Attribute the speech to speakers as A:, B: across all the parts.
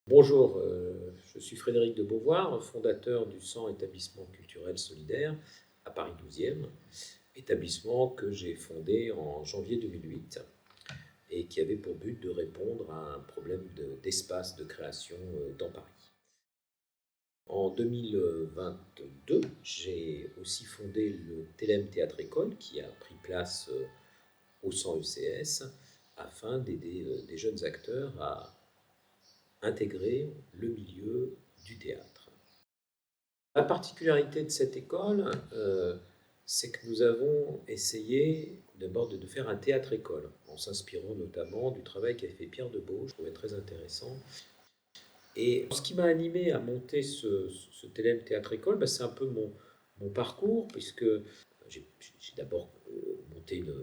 A: Bonjour, je suis Frédéric de Beauvoir, fondateur du Centre établissement culturel solidaire à Paris 12e, établissement que j'ai fondé en janvier 2008 et qui avait pour but de répondre à un problème d'espace de création dans Paris. En 2022, j'ai aussi fondé le TLM Théâtre École qui a pris place au Centre ECS afin d'aider des jeunes acteurs à intégrer le milieu du théâtre. La particularité de cette école, c'est que nous avons essayé d'abord de faire un théâtre-école, en s'inspirant notamment du travail qu'a fait Pierre Debeau, je trouvais très intéressant. Et ce qui m'a animé à monter ce TLM Théâtre-École, c'est un peu mon parcours, puisque j'ai d'abord monté une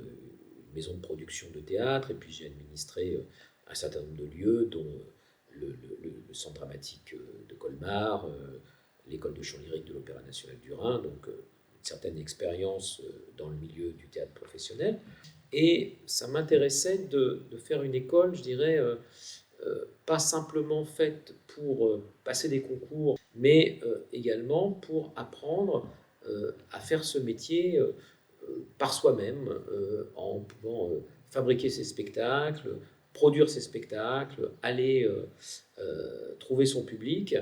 A: maison de production de théâtre, et puis j'ai administré un certain nombre de lieux, dont le centre dramatique de Colmar, l'école de chant lyrique de l'Opéra national du Rhin, donc une certaine expérience dans le milieu du théâtre professionnel. Et ça m'intéressait de faire une école, je dirais, pas simplement faite pour passer des concours, mais également pour apprendre à faire ce métier par soi-même, en pouvant fabriquer ses spectacles, produire ses spectacles, aller trouver son public.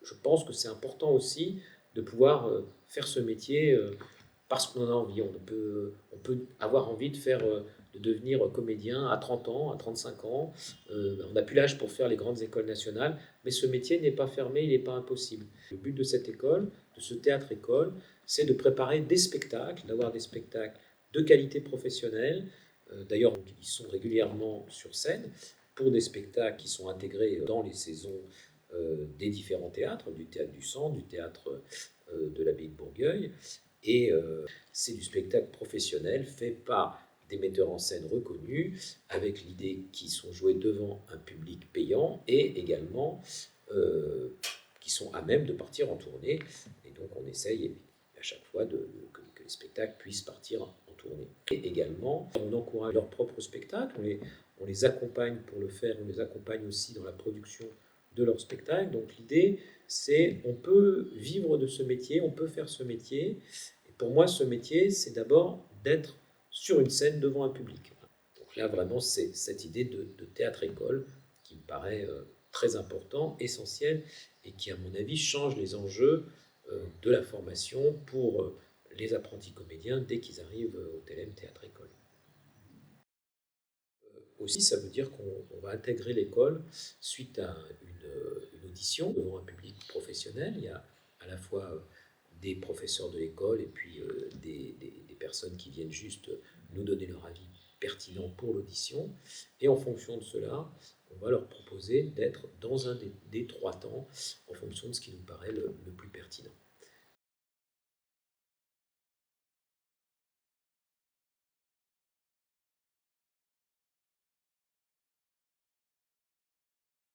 A: Je pense que c'est important aussi de pouvoir faire ce métier parce qu'on en a envie. On peut avoir envie de devenir comédien à 30 ans, à 35 ans. On n'a plus l'âge pour faire les grandes écoles nationales, mais ce métier n'est pas fermé, il n'est pas impossible. Le but de cette école, de ce théâtre-école, c'est de préparer des spectacles, d'avoir des spectacles de qualité professionnelle. D'ailleurs, ils sont régulièrement sur scène pour des spectacles qui sont intégrés dans les saisons des différents théâtres, du théâtre du Centre, du théâtre de l'Abbaye de Bourgueil. Et c'est du spectacle professionnel fait par des metteurs en scène reconnus, avec l'idée qu'ils sont joués devant un public payant et également qui sont à même de partir en tournée. Et donc on essaye à chaque fois que les spectacles puissent partir en tournée. Et également, on encourage leurs propres spectacles, on les accompagne pour le faire, on les accompagne aussi dans la production de leurs spectacles. Donc l'idée, c'est on peut vivre de ce métier, on peut faire ce métier. Et pour moi, ce métier, c'est d'abord d'être sur une scène devant un public. Donc là, vraiment, c'est cette idée de théâtre-école qui me paraît très important, essentiel, et qui, à mon avis, change les enjeux de la formation pour les apprentis comédiens dès qu'ils arrivent au TLM Théâtre-École. Aussi, ça veut dire qu'on va intégrer l'école suite à une audition devant un public professionnel. Il y a à la fois des professeurs de l'école et puis des personnes qui viennent juste nous donner leur avis pertinent pour l'audition. Et en fonction de cela, on va leur proposer d'être dans un des trois temps en fonction de ce qui nous paraît le plus pertinent.